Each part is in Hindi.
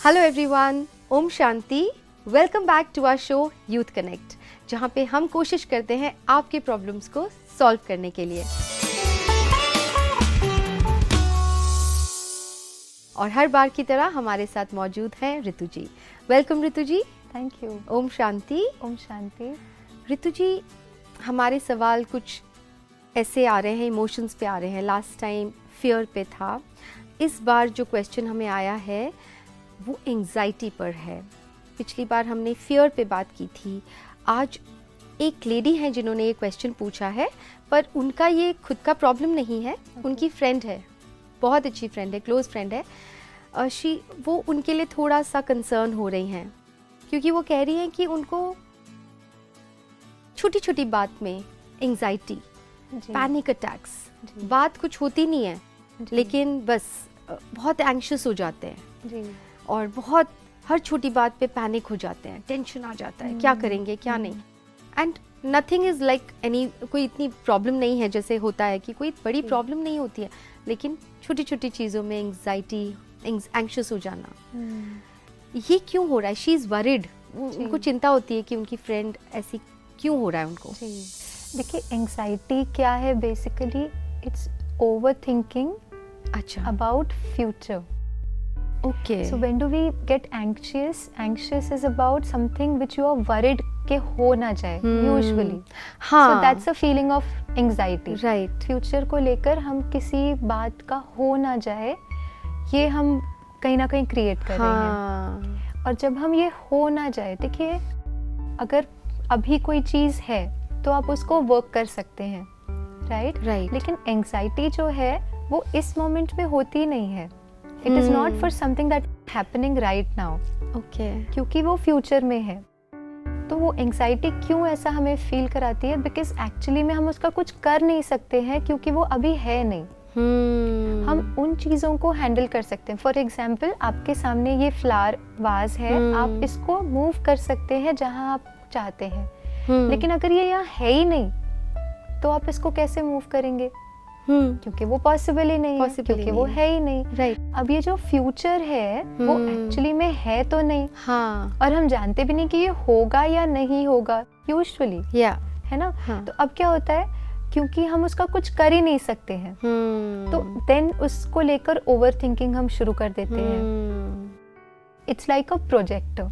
हेलो एवरीवन, ओम शांति। Welcome back to our show Youth Connect, जहाँ पे हम कोशिश करते हैं आपके प्रॉब्लम्स को सॉल्व करने के लिए। और हर बार की तरह हमारे साथ मौजूद हैं Ritu ji. Welcome Ritu ji. Thank you. ओम शांति। ओम शांति। ऋतु जी, हमारे सवाल कुछ ऐसे आ रहे हैं, इमोशंस पे आ रहे हैं। लास्ट टाइम फियर पे था, इस बार जो क्वेश्चन हमें आया है वो एंग्जाइटी पर है। पिछली बार हमने फियर पे बात की थी। आज एक लेडी है जिन्होंने ये क्वेश्चन पूछा है, पर उनका ये खुद का प्रॉब्लम नहीं है, उनकी फ्रेंड है, बहुत अच्छी फ्रेंड है, क्लोज फ्रेंड है। वो उनके लिए थोड़ा सा कंसर्न हो रही हैं, क्योंकि वो कह रही हैं कि उनको छोटी छोटी बात में एंग्जाइटी, पैनिक अटैक्स, बात कुछ होती नहीं है लेकिन बस बहुत एंग्शियस हो जाते हैं जी। और बहुत हर छोटी बात पे पैनिक हो जाते हैं, टेंशन आ जाता है, क्या करेंगे क्या नहीं। And nothing is like any, कोई इतनी प्रॉब्लम नहीं है जैसे होता है कि कोई बड़ी प्रॉब्लम नहीं होती है, लेकिन छोटी छोटी चीज़ों में एंग्जाइटी, एंग्शियस हो जाना, ये क्यों हो रहा है? शी इज़ वरिड, उनको चिंता होती है कि उनकी फ्रेंड ऐसी क्यों हो रहा है उनको। देखिए, एंग्जाइटी क्या है? Basically it's over thinking about future. Okay. So when do we get anxious? Anxious is about something which you are worried के हो ना जाए usually. हाँ. So that's a feeling of anxiety. Right. Future को लेकर हम किसी बात का हो ना जाए, ये हम कहीं ना कहीं क्रिएट कर रहे हैं। और जब हम ये हो ना जाए, देखिए अगर अभी कोई चीज़ है तो आप उसको वर्क कर सकते हैं, राइट? लेकिन एंग्जाइटी जो है वो इस मोमेंट में होती नहीं है. It is not for something that happening right now. Okay. क्योंकि वो फ्यूचर में है. तो वो एंग्जाइटी क्यों ऐसा हमें फील कराती है? बिकॉज एक्चुअली में हम उसका कुछ कर नहीं सकते हैं, क्योंकि वो अभी है नहीं. हम उन चीज़ों को हैंडल कर सकते हैं. फॉर एग्जाम्पल, आपके सामने ये फ्लावर वाज है, आप इसको मूव कर सकते हैं जहाँ आप चाहते हैं. लेकिन अगर ये यहाँ है ही नहीं तो आप इसको कैसे मूव करेंगे? क्योंकि वो पॉसिबल ही नहीं है, क्योंकि वो है ही नहीं. राइट. अब ये जो फ्यूचर है वो एक्चुअली में है तो नहीं. हाँ. और हम जानते भी नहीं कि ये होगा या नहीं होगा यूजुअली. है ना? हाँ. तो अब क्या होता है, क्योंकि हम उसका कुछ कर ही नहीं सकते हैं, तो देन उसको लेकर ओवर थिंकिंग हम शुरू कर देते हैं. It's like a projector.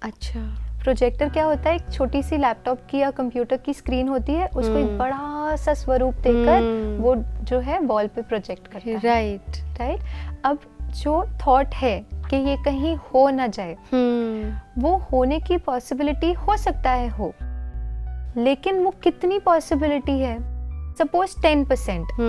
अच्छा. प्रोजेक्टर क्या होता है? एक छोटी सी लैपटॉप की या कंप्यूटर की स्क्रीन होती है, उसको एक बड़ा सा स्वरूप देकर वो जो है वॉल पे प्रोजेक्ट करता है. राइट. अब जो थॉट है कि ये कहीं हो ना जाए, वो होने की पॉसिबिलिटी हो सकता है हो, लेकिन वो कितनी पॉसिबिलिटी है? सपोज 10%.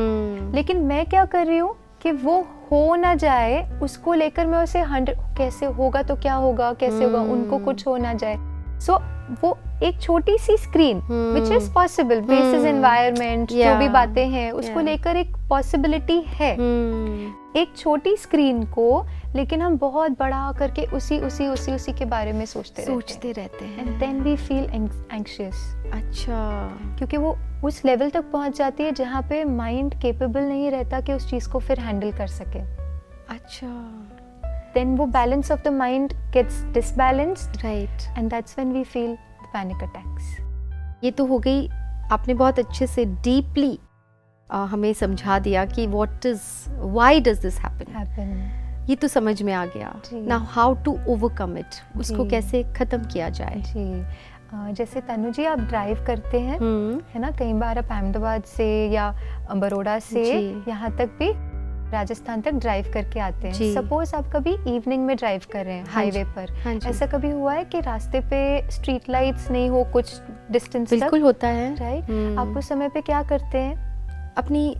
लेकिन मैं क्या कर रही हूँ कि वो हो ना जाए, उसको लेकर मैं उसे 100 कैसे होगा तो क्या होगा, कैसे होगा, उनको कुछ हो ना जाए. सो वो एक छोटी सी screen which is possible basis environment, जो भी बातें हैं उसको लेकर एक पॉसिबिलिटी है. एक छोटी स्क्रीन को लेकिन हम बहुत बड़ा करके उसी के बारे में सोचते रहते हैं. And then we feel anxious. अच्छा. क्योंकि वो उस लेवल तक पहुंच जाती है जहाँ पे माइंड केपेबल नहीं रहता कि उस चीज को फिर हैंडल कर सके. अच्छा. Then वो balance of the mind gets disbalanced. Right. And that's when we feel the panic attacks. ये तो हो गई, आपने बहुत अच्छे से डीपली हमें समझा दिया कि why does this happen. ये तो समझ में आ गया. Now how to overcome it, उसको कैसे खत्म किया जाए. जी. जैसे तनु जी, आप ड्राइव करते हैं, है ना? कई बार आप अहमदाबाद से या बड़ौदा से यहाँ तक भी राजस्थान तक ड्राइव करके आते हैं. सपोज आप कभी इवनिंग में ड्राइव कर रहे हैं हाईवे पर. ऐसा कभी हुआ है कि रास्ते पे स्ट्रीट लाइट्स नहीं हो कुछ डिस्टेंस तक? बिल्कुल होता है. राइट. आप उस समय पे क्या करते हैं? अपनी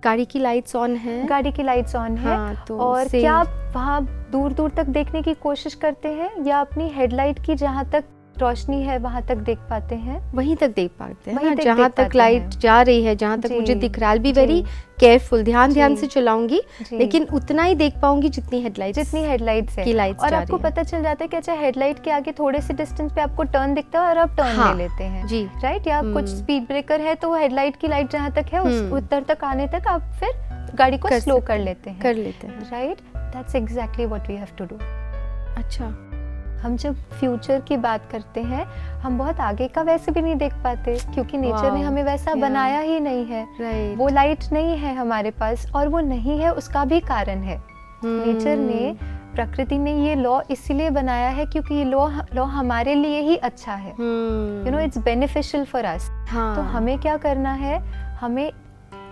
गाड़ी की लाइट्स ऑन है. गाड़ी की लाइट्स ऑन है. तो और क्या आप वहाँ दूर दूर तक देखने की कोशिश करते हैं, या अपनी हेडलाइट की जहाँ तक रोशनी है वहां तक देख पाते हैं? वहीं तक देख पाते हैं, जहां तक लाइट जा रही है, जहां तक मुझे दिख रहा है. बी वेरी केयरफुल, ध्यान से चलाऊंगी, लेकिन उतना ही देख पाऊंगी जितनी हेडलाइट्स है की लाइट्स. और आपको पता चल जाता है कि अच्छा हेडलाइट के आगे थोड़े से डिस्टेंस पे आपको टर्न दिखता है और आप टर्न ले लेते हैं. जी. राइट. या कुछ स्पीड ब्रेकर है तो हेडलाइट की लाइट जहां तक है उस उत्तर तक आने तक आप फिर गाड़ी को स्लो कर लेते हैं. Right. That's exactly what we have to do. अच्छा, हम जब फ्यूचर की बात करते हैं, हम बहुत आगे का वैसे भी नहीं देख पाते, क्योंकि नेचर ने हमें वैसा बनाया ही नहीं है। वो लाइट नहीं है हमारे पास, और वो नहीं है उसका भी कारण है। नेचर ने, प्रकृति ने ये लॉ इसीलिए बनाया है क्योंकि ये लॉ हमारे लिए ही अच्छा है। You know, it's beneficial for us. तो हमें क्या करना है, हमें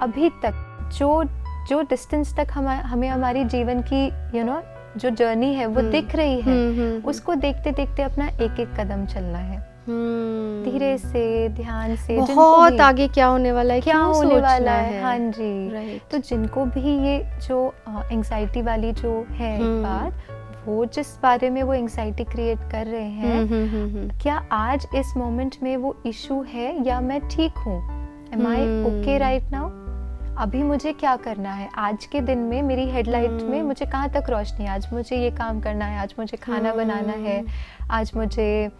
अभी तक जो डिस्टेंस तक हमें हमारी जीवन की जो जर्नी है वो दिख रही है, उसको देखते देखते अपना एक एक कदम चलना है, धीरे से, ध्यान से। बहुत आगे क्या होने वाला है, क्या होने वाला है। हाँ जी। Right. तो जिनको भी ये जो एंग्जाइटी वाली जो है बात, वो जिस बारे में वो एंग्जाइटी क्रिएट कर रहे हैं, क्या आज इस मोमेंट में वो इशू है या मैं ठीक हूँ? एम आई ओके राइट नाउ? अभी मुझे क्या करना है आज के दिन में, मेरी हेडलाइट में मुझे कहाँ तक रोशनी, आज मुझे ये काम करना है, आज मुझे खाना बनाना है, आज मुझे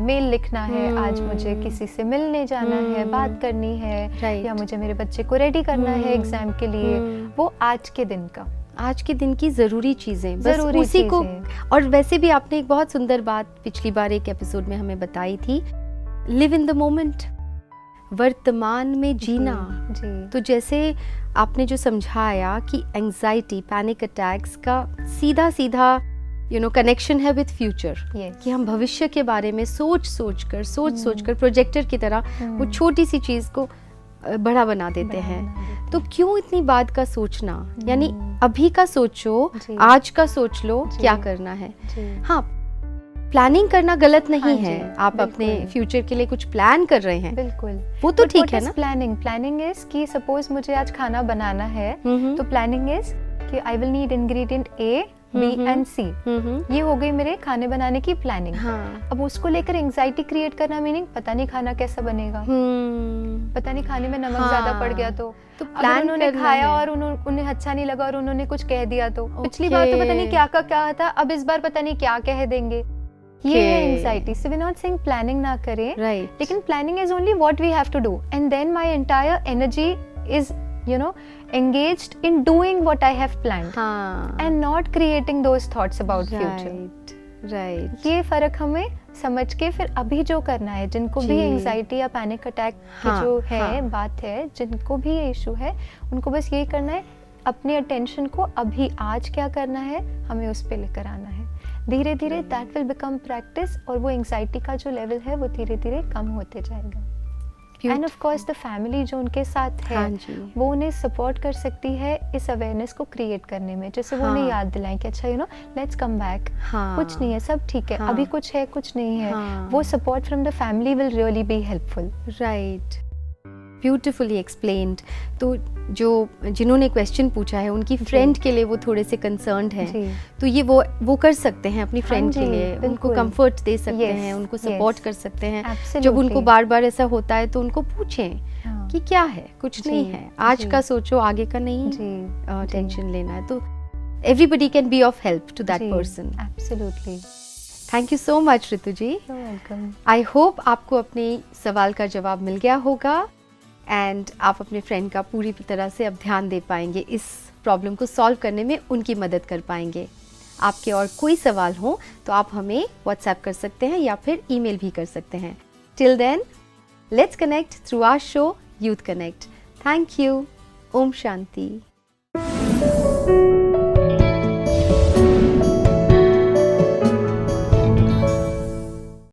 मेल लिखना है, आज मुझे किसी से मिलने जाना है, बात करनी है, या मुझे मेरे बच्चे को रेडी करना है एग्जाम के लिए। वो आज के दिन का, आज के दिन की जरूरी चीजें, बस उसी को। और वैसे भी आपने एक बहुत सुंदर बात पिछली बार एक एपिसोड में हमें बताई थी, लिव इन द मोमेंट, वर्तमान में जीना। जी। तो जैसे आपने जो समझाया कि एंजाइटी, पैनिक अटैक्स का सीधा सीधा कनेक्शन है विद फ्यूचर, कि हम भविष्य के बारे में सोच कर प्रोजेक्टर की तरह वो छोटी सी चीज को बड़ा बना देते हैं। तो क्यों इतनी बात का सोचना, यानी अभी का सोचो, आज का सोच लो क्या करना है। हाँ, प्लानिंग करना गलत नहीं है, आप अपने फ्यूचर के लिए कुछ प्लान कर रहे हैं, बिल्कुल, वो तो ठीक है ना। प्लानिंग इज कि सपोज मुझे आज खाना बनाना है, तो प्लानिंग इज कि I will need ingredient A, B and C. ये हो गई मेरे खाने बनाने की प्लानिंग। अब उसको लेकर एंजाइटी क्रिएट करना, मीनिंग पता नहीं खाना कैसा बनेगा, पता नहीं खाने में नमक ज्यादा पड़ गया तो प्लान उन्होंने खाया और उन्हें अच्छा नहीं लगा और उन्होंने कुछ कह दिया तो पिछली बार तो पता नहीं क्या का क्या था, अब इस बार पता नहीं क्या कह देंगे। ये है anxiety. So we not saying planning ना करें, लेकिन planning is only what we have to do, and then my entire energy is engaged in doing what I have planned, and not creating those thoughts about future. Right. ये फर्क हमें समझ के फिर अभी जो करना है, जिनको भी एंजाइटी या पैनिक अटैक की जो है बात है, जिनको भी ये इशू है, उनको बस ये करना है, अपनी अटेंशन को अभी आज क्या करना है हमें उस पे लेकर आना है। धीरे धीरे दैट विल बिकम प्रैक्टिस, और वो एंजाइटी का जो लेवल है वो धीरे धीरे कम होते जाएगा। End of course the family जो उनके साथ है, वो उन्हें सपोर्ट कर सकती है इस अवेयरनेस को क्रिएट करने में, जैसे वो उन्हें याद दिलाएं कि अच्छा लेट्स कम बैक, कुछ नहीं है, सब ठीक है, अभी कुछ है कुछ नहीं है। वो support from the family will really be helpful. Right, beautifully explained. तो जिन्होंने क्वेश्चन पूछा है उनकी फ्रेंड के लिए वो थोड़े से कंसर्न्ड हैं, तो ये वो कर सकते हैं अपनी फ्रेंड के लिए, उनको कंफर्ट दे सकते हैं, उनको सपोर्ट कर सकते हैं। जब उनको बार बार ऐसा होता है तो उनको पूछें कि क्या है, कुछ नहीं है, आज का सोचो, आगे का नहीं टेंशन लेना है। तो everybody can be of help to that person. Absolutely. Thank you so much Ritu ji. Welcome. I hope आपको अपने सवाल का जवाब मिल गया होगा, एंड आप अपने फ्रेंड का पूरी तरह से अब ध्यान दे पाएंगे, इस प्रॉब्लम को सॉल्व करने में उनकी मदद कर पाएंगे। आपके और कोई सवाल हो तो आप हमें व्हाट्सएप कर सकते हैं या फिर ईमेल भी कर सकते हैं। Till then, let's connect through our show Youth Connect. Thank you. ओम शांति।